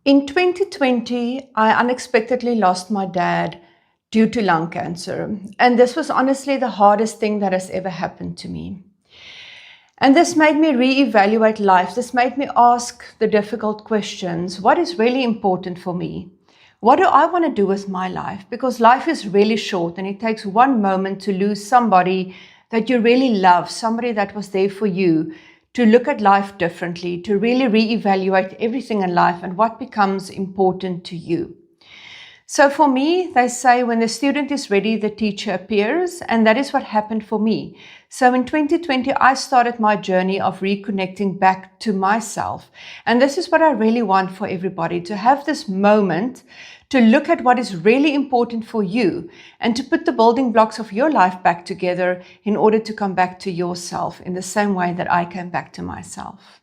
In 2020, I unexpectedly lost my dad due to lung cancer. And this was honestly the hardest thing that has ever happened to me. And this made me reevaluate life. This made me ask the difficult questions. What is really important for me? What do I want to do with my life? Because life is really short and it takes one moment to lose somebody that you really love, somebody that was there for you, to look at life differently, to really reevaluate everything in life and what becomes important to you. So for me, they say when the student is ready, the teacher appears, and that is what happened for me. So in 2020, I started my journey of reconnecting back to myself. And this is what I really want for everybody, to have this moment to look at what is really important for you and to put the building blocks of your life back together in order to come back to yourself in the same way that I came back to myself.